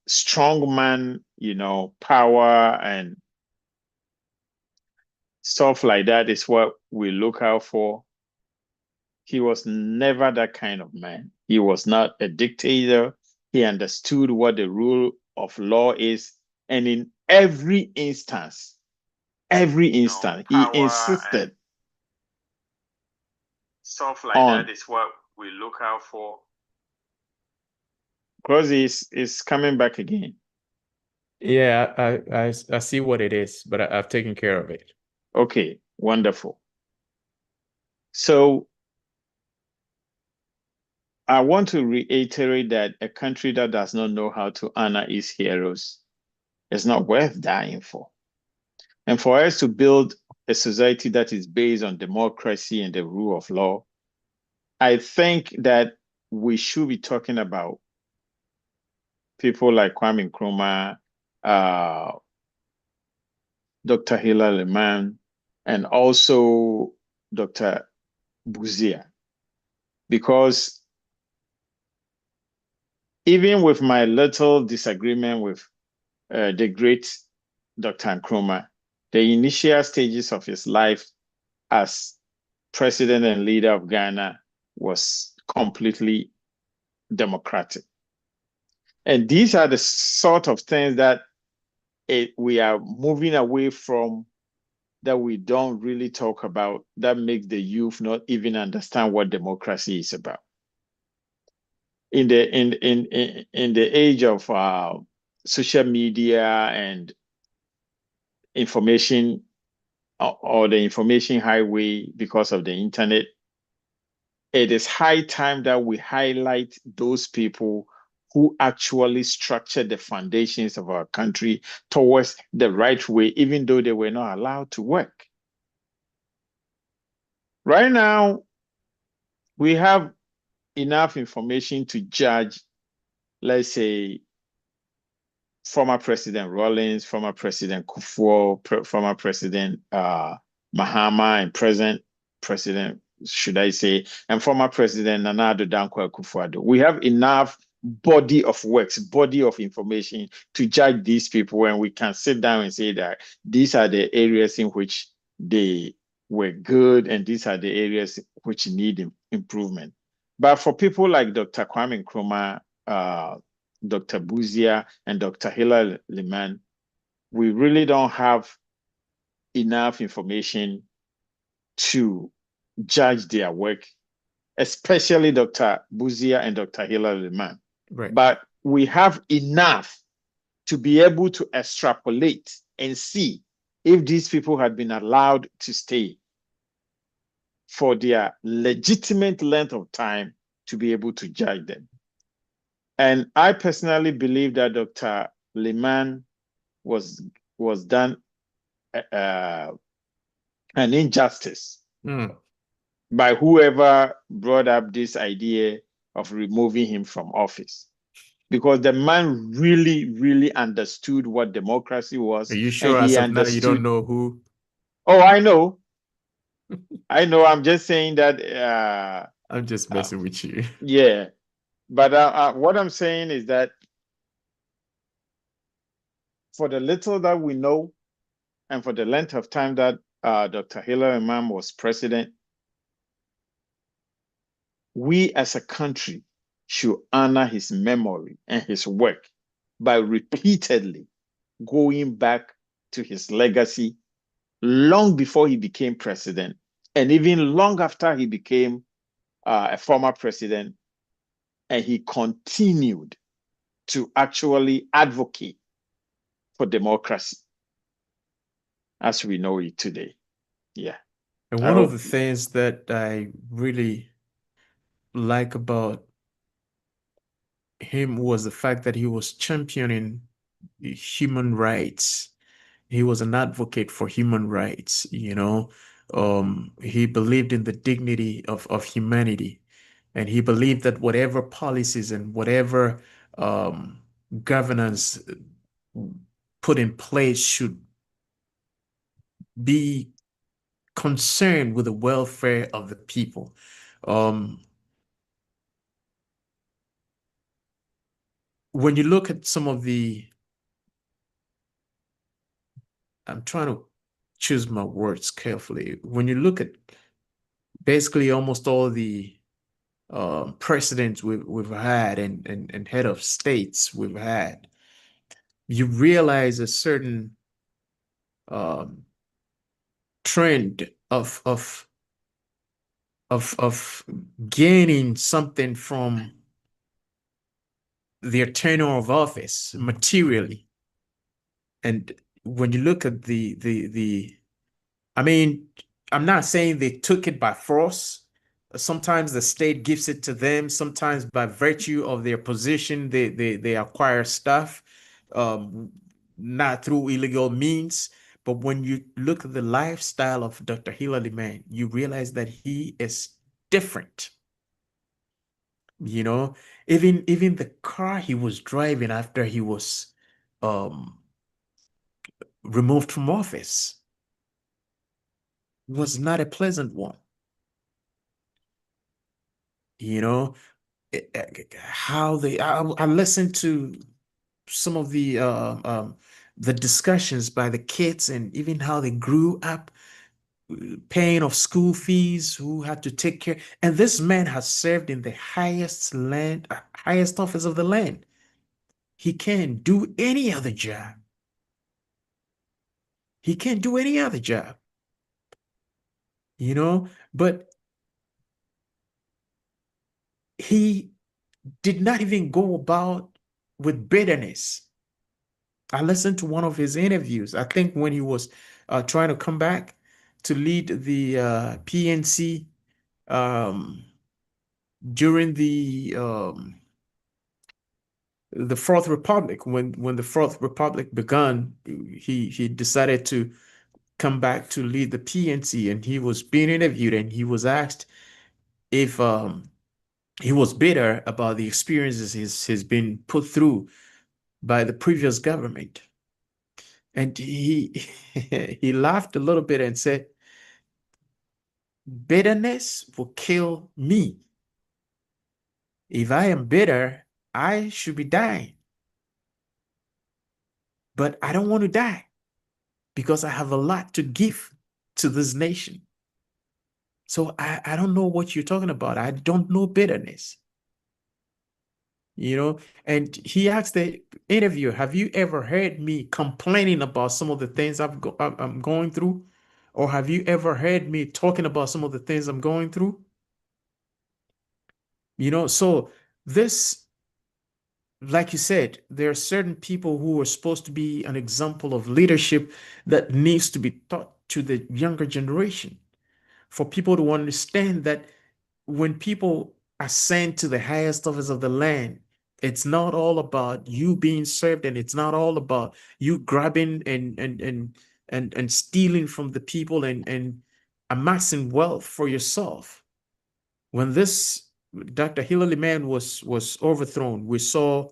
strongman, power and stuff like that is what we look out for. He was never that kind of man. He was not a dictator. He understood what the rule of law is. And in every instance, he insisted stuff like that is what we look out for. Because is coming back again. Yeah, I see what it is, but I've taken care of it. Okay, wonderful. So I want to reiterate that a country that does not know how to honor its heroes is not worth dying for. And for us to build a society that is based on democracy and the rule of law, I think that we should be talking about people like Kwame Nkrumah, uh, Dr. Hilla Limann, and also Dr. Buzia. Because even with my little disagreement with the great Dr. Nkrumah, the initial stages of his life as president and leader of Ghana was completely democratic. And these are the sort of things that we are moving away from, that we don't really talk about, that makes the youth not even understand what democracy is about. In the age of social media and information, or the information highway because of the internet, it is high time that we highlight those people who actually structured the foundations of our country towards the right way, even though they were not allowed to work. Right now, we have enough information to judge, let's say, former President Rawlings, former President Kufuor, former President Mahama, and present President, should I say, and former President Nana Addo Dankwa Akufo-Addo. We have enough body of works, body of information to judge these people, and we can sit down and say that these are the areas in which they were good, and these are the areas which need improvement. But for people like Dr. Kwame Nkrumah, Dr. Buzia, and Dr. Hilla Limann, we really don't have enough information to judge their work, especially Dr. Buzia and Dr. Hilla Limann. Right. But we have enough to be able to extrapolate and see if these people had been allowed to stay for their legitimate length of time, to be able to judge them. And I personally believe that Dr. Limann was done uh, an injustice by whoever brought up this idea of removing him from office, because the man really, really understood what democracy was. Are you And sure he as of now you don't understood. know who? Oh, I know. I'm just saying that. I'm just Uh, messing with you. yeah. But what I'm saying is that for the little that we know, and for the length of time that Dr. Hilla Imam was president, we as a country should honor his memory and his work by repeatedly going back to his legacy long before he became president, and even long after he became a former president, and he continued to actually advocate for democracy as we know it today. Yeah. And I one of hope. the things that I really like about him was the fact that he was championing human rights. He was an advocate for human rights, you know. He believed in the dignity of humanity, and he believed that whatever policies and whatever um, governance put in place should be concerned with the welfare of the people. Um, when you look at some of I'm trying to choose my words carefully. When you look at basically almost all the presidents we've had and head of states we've had, you realize a certain um, trend of gaining something from their tenure of office materially. And when you look at the I mean, I'm not saying they took it by force. Sometimes the state gives it to them. Sometimes by virtue of their position, they acquire stuff, um, not through illegal means. But when you look at the lifestyle of Dr. Hilla, you realize that he is different. You know, even the car he was driving after he was um, removed from office was not a pleasant one. You know, how I listened to some of the discussions by the kids and even how they grew up paying of school fees, who had to take care. And this man has served in the highest office of the land. He can't do any other job. He can't do any other job, you know, but he did not even go about with bitterness. I listened to one of his interviews. I think when he was trying to come back to lead the PNC um, during the Fourth Republic, when the Fourth Republic began, he decided to come back to lead the PNC, and he was being interviewed, and he was asked if he was bitter about the experiences he's been put through by the previous government. And he he laughed a little bit and said, bitterness will kill me. If I am bitter, I should be dying. But I don't want to die because I have a lot to give to this nation. So I don't know what you're talking about. I don't know bitterness. You know, and he asked the interviewer, have you ever heard me complaining about some of the things I'm going through? Or have you ever heard me talking about some of the things I'm going through? You know, so this, like you said, there are certain people who are supposed to be an example of leadership that needs to be taught to the younger generation for people to understand that when people ascend to the highest office of the land, it's not all about you being served, and it's not all about you grabbing and stealing from the people and amassing wealth for yourself. When this Dr. Hillary man was overthrown, we saw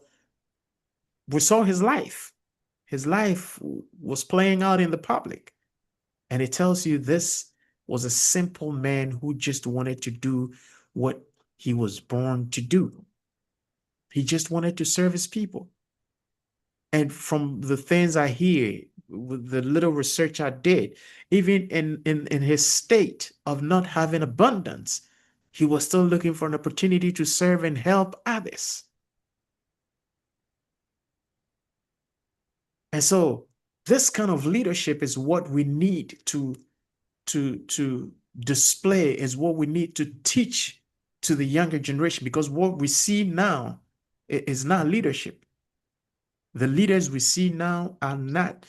his life. His life was playing out in the public. And it tells you this was a simple man who just wanted to do what he was born to do. He just wanted to serve his people. And from the things I hear, with the little research I did, even in his state of not having abundance, he was still looking for an opportunity to serve and help others. And so this kind of leadership is what we need to display, is what we need to teach to the younger generation, because what we see now is not leadership. The leaders we see now are not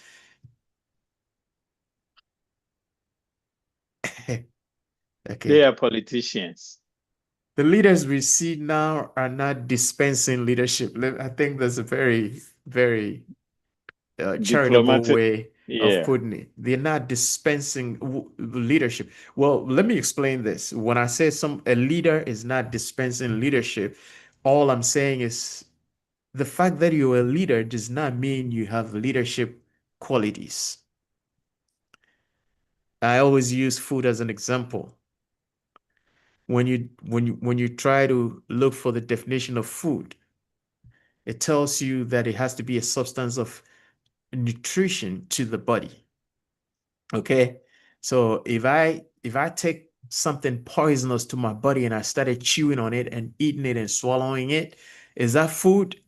They okay. are politicians. The leaders we see now are not dispensing leadership. I think that's a very, very charitable Diplomatic. way of Yeah. putting it. They're not dispensing leadership. Well, let me explain this. When I say a leader is not dispensing leadership, all I'm saying is the fact that you're a leader does not mean you have leadership qualities. I always use food as an example. When you try to look for the definition of food, It tells you that it has to be a substance of nutrition to the body. Okay. So if I take something poisonous to my body and I started chewing on it and eating it and swallowing it, is that food?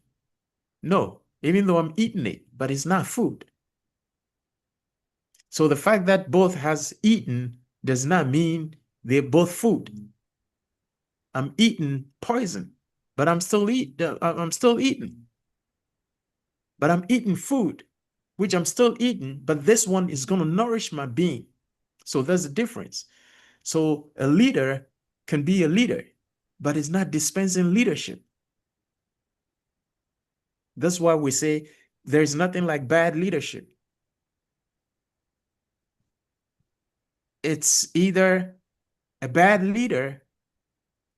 No, even though I'm eating it, but it's not food. So the fact that both has eaten does not mean they're both food. I'm eating poison, but I'm still eating. But I'm eating food, which I'm still eating, but this one is going to nourish my being. So there's a difference. So a leader can be a leader, but it's not dispensing leadership. That's why we say there's nothing like bad leadership. It's either a bad leader,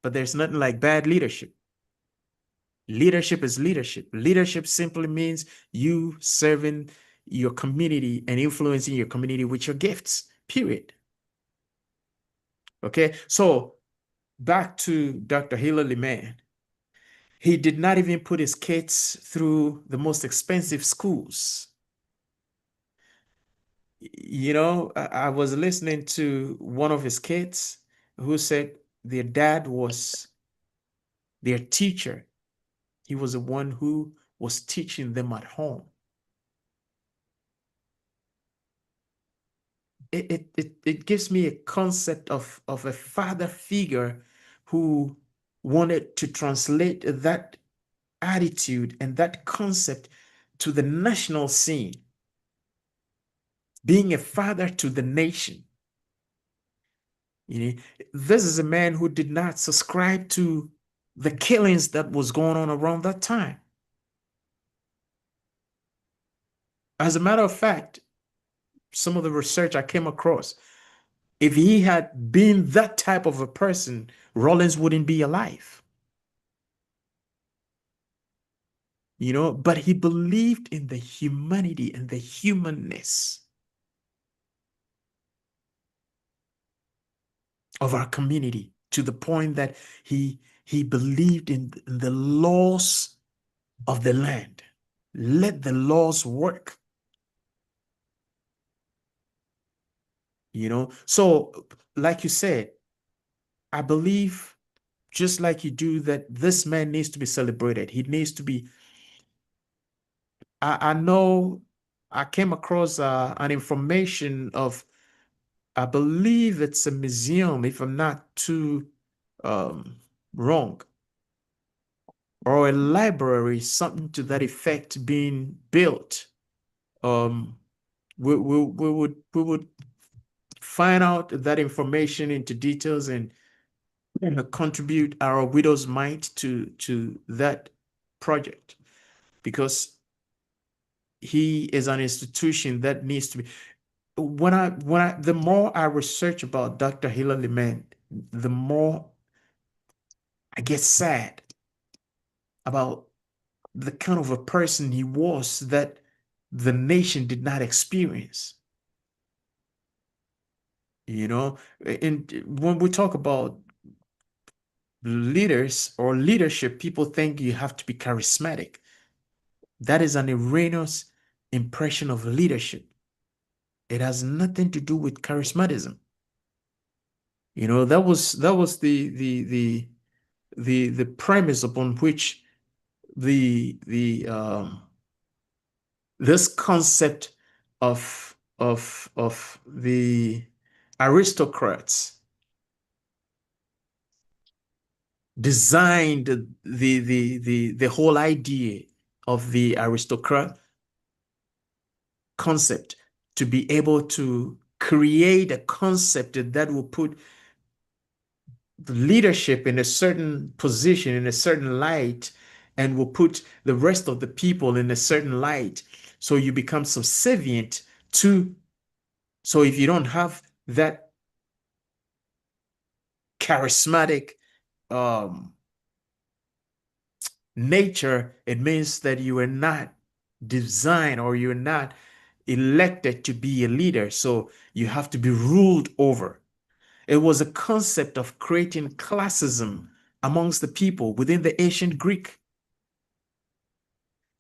but there's nothing like bad leadership. Leadership is leadership. Leadership simply means you serving your community and influencing your community with your gifts, period. Okay, so back to Dr. Hilla Limann. He did not even put his kids through the most expensive schools. You know, I was listening to one of his kids who said their dad was their teacher. He was the one who was teaching them at home. It gives me a concept of a father figure who wanted to translate that attitude and that concept to the national scene, being a father to the nation. You know, this is a man who did not subscribe to the killings that was going on around that time. As a matter of fact, some of the research I came across, if he had been that type of a person, Rollins wouldn't be alive. You know, but he believed in the humanity and the humanness of our community to the point that he believed in the laws of the land. Let the laws work. You know, so like you said, I believe just like you do that this man needs to be celebrated. He needs to be. I know I came across an information of, I believe it's a museum, if I'm not too wrong, or a library, something to that effect being built. Um, we would find out that information into details and contribute our widow's mite to that project, because he is an institution that needs to be. When I the more I research about Dr. Hilla Limann, the more I get sad about the kind of a person he was that the nation did not experience. You know, and when we talk about leaders or leadership, people think you have to be charismatic. That is an erroneous impression of leadership. It has nothing to do with charismatism. You know, that was the premise upon which the this concept of the aristocrats designed the whole idea of the aristocrat concept to be able to create a concept that will put the leadership in a certain position, in a certain light, and will put the rest of the people in a certain light. So you become subservient to. So if you don't have that charismatic um, nature, it means that you are not designed or you're not elected to be a leader. So you have to be ruled over. It was a concept of creating classism amongst the people within the ancient Greek.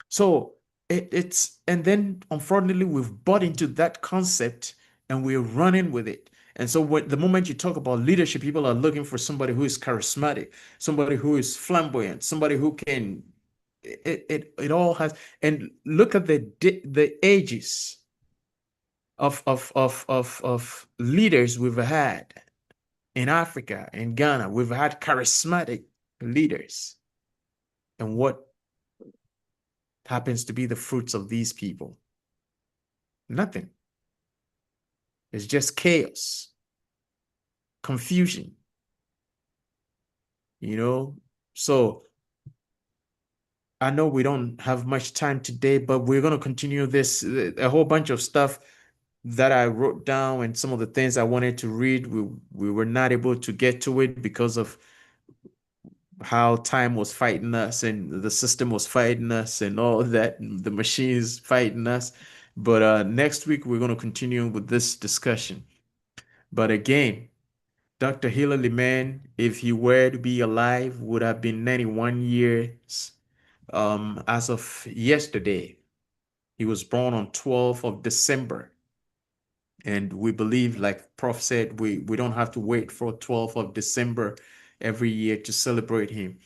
So and then unfortunately we've bought into that concept and we're running with it. And so the moment you talk about leadership, people are looking for somebody who is charismatic, somebody who is flamboyant, somebody who can it all has. And look at the ages of leaders we've had in Africa, in Ghana. We've had charismatic leaders. And what happens to be the fruits of these people? Nothing. It's just chaos, confusion, you know? So I know we don't have much time today, but we're going to continue this, a whole bunch of stuff that I wrote down and some of the things I wanted to read. We were not able to get to it because of how time was fighting us and the system was fighting us and all that, the machines fighting us. But next week, we're going to continue with this discussion. But again, Dr. Hilla Limann, if he were to be alive, would have been 91 years as of yesterday. He was born on 12th of December. And we believe, like Prof said, we don't have to wait for 12th of December every year to celebrate him.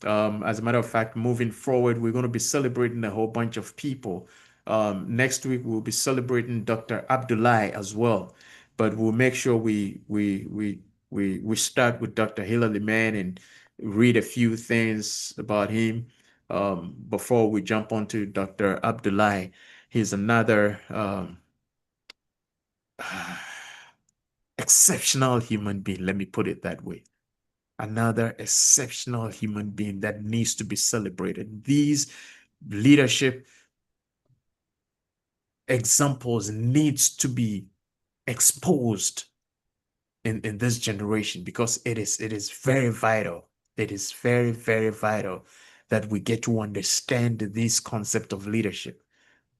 As a matter of fact, moving forward, we're going to be celebrating a whole bunch of people. Next week, we'll be celebrating Dr. Abdullahi as well. But we'll make sure we start with Dr. Hilla Limann and read a few things about him before we jump onto Dr. Abdullahi. He's another exceptional human being. Let me put it that way. Another exceptional human being that needs to be celebrated. These leadership examples needs to be exposed in this generation because it is very vital. It is very, very vital that we get to understand this concept of leadership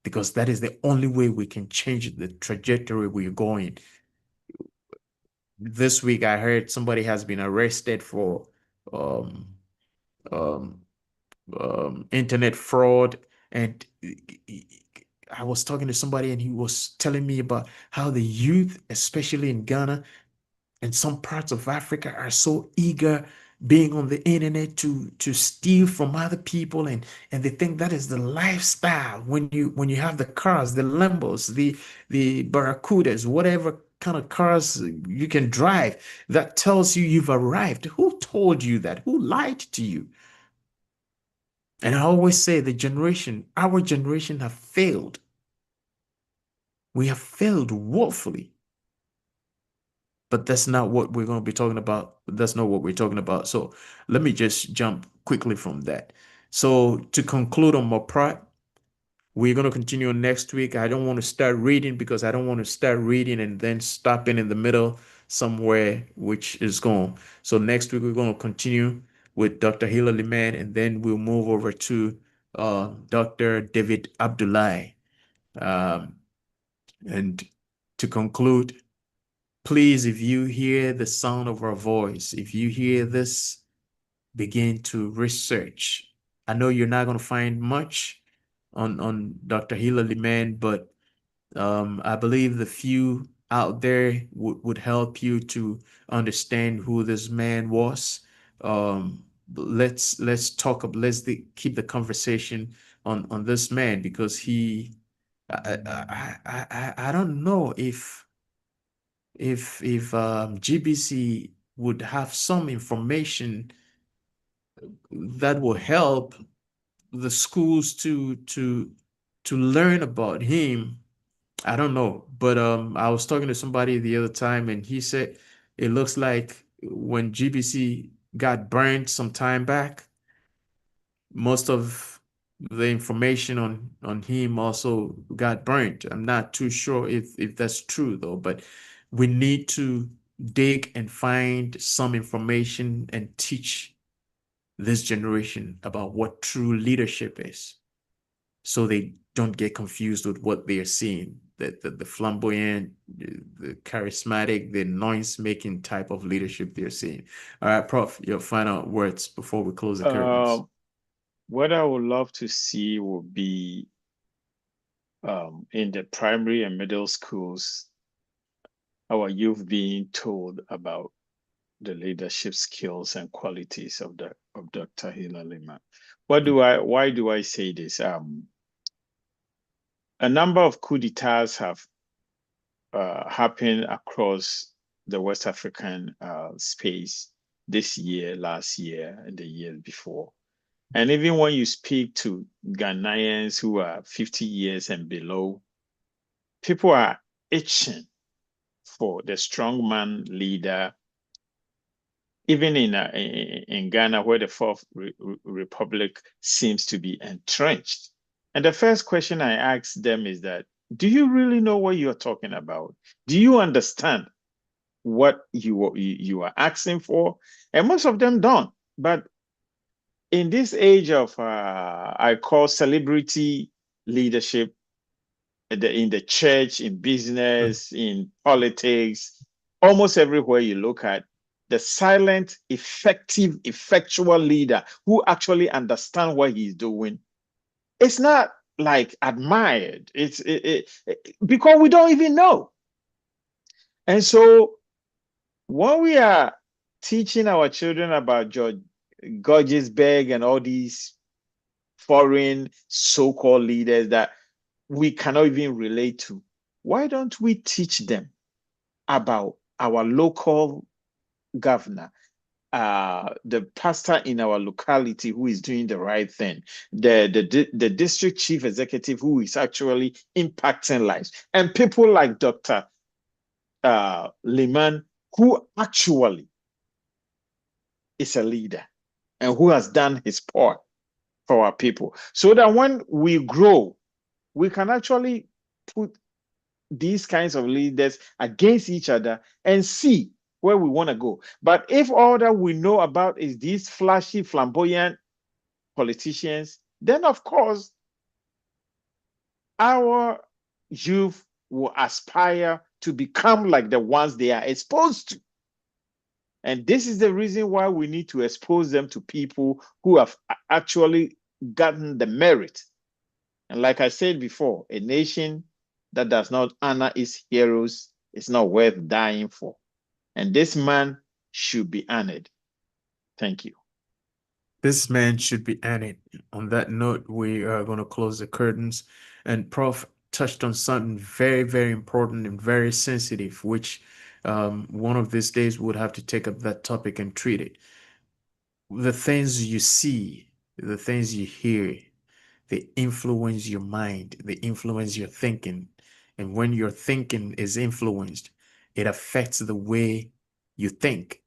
because that is the only way we can change the trajectory we're going. This week I heard somebody has been arrested for um, um, internet fraud. And I was talking to somebody and he was telling me about how the youth, especially in Ghana and some parts of Africa, are so eager being on the internet to steal from other people, and they think that is the lifestyle when you have the cars, the Lambos, the Barracudas, whatever kind of cars you can drive, that tells you you've arrived. Who told you that? Who lied to you? And I always say our generation have failed. We have failed woefully. But that's not what we're going to be talking about. That's not what we're talking about. So let me just jump quickly from that. So to conclude on my part, we're going to continue next week. I don't want to start reading because I don't want to start reading and then stopping in the middle somewhere, which is gone. So next week, we're going to continue with Dr. Hilla Limann, and then we'll move over to Dr. David Abdullahi. Um, and to conclude, please, if you hear the sound of our voice, if you hear this, begin to research. I know you're not going to find much on Dr. Hilla Limann, but I believe the few out there would help you to understand who this man was. Let's talk. Keep the conversation on this man because I don't know if GBC would have some information that will help the schools to learn about him. I don't know, but I was talking to somebody the other time and he said it looks like when GBC got burned some time back, most of the information on him also got burnt. I'm not too sure if that's true though, but we need to dig and find some information and teach this generation about what true leadership is so they don't get confused with what they're seeing, the flamboyant, the charismatic, the noise-making type of leadership they're seeing. All right, Prof, your final words before we close the curtains. Um, What I would love to see would be in the primary and middle schools, our youth being told about the leadership skills and qualities of Dr. Hilla Limann. Why do I say this? A number of coups d'etats have happened across the West African space this year, last year, and the years before. And even when you speak to Ghanaians who are 50 years and below, people are itching for the strongman leader. Even in Ghana, where the Fourth Republic seems to be entrenched. And the first question I ask them is that, do you really know what you're talking about? Do you understand what you are asking for? And most of them don't. But in this age of, I call celebrity leadership, in the church, in business, in politics, almost everywhere you look at, the silent, effective, effectual leader who actually understands what he's doing, it's not like admired. It's because we don't even know. And so when we are teaching our children about Georgesburg and all these foreign so-called leaders that we cannot even relate to, why don't we teach them about our local governor, the pastor in our locality who is doing the right thing, the district chief executive who is actually impacting lives, and people like Dr. Limann, who actually is a leader and who has done his part for our people, so that when we grow, we can actually put these kinds of leaders against each other and see where we want to go. But if all that we know about is these flashy, flamboyant politicians, then of course our youth will aspire to become like the ones they are exposed to. And this is the reason why we need to expose them to people who have actually gotten the merit. And like I said before, a nation that does not honor its heroes is not worth dying for. And this man should be honored. Thank you. This man should be honored. On that note, we are going to close the curtains. And Prof touched on something very, very important and very sensitive, which one of these days we would have to take up that topic and treat it. The things you see, the things you hear, they influence your mind, they influence your thinking. And when your thinking is influenced, it affects the way you think.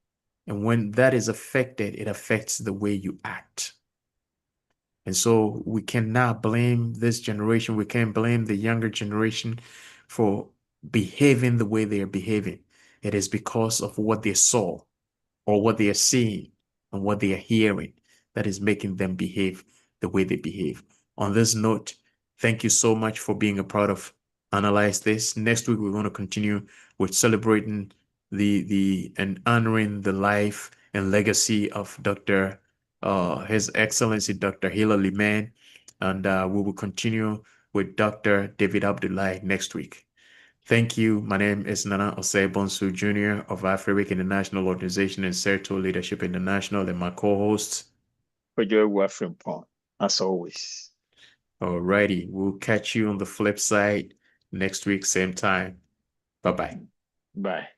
And when that is affected, it affects the way you act. And so we cannot blame this generation. We can't blame the younger generation for behaving the way they are behaving. It is because of what they saw or what they are seeing and what they are hearing that is making them behave the way they behave. On this note, thank you so much for being a part of Analyze This. Next week, we're going to continue with celebrating and honoring the life and legacy of His Excellency Dr. Hilla Limann, and we will continue with Dr. David Abdullahi next week. Thank you. My name is Nana Osei Bonsu Jr. of Africa International Organization and Serto Leadership International, and my co-hosts. Joy Wafrimpong, as always. Alrighty, we'll catch you on the flip side next week, same time. Bye-bye. Bye.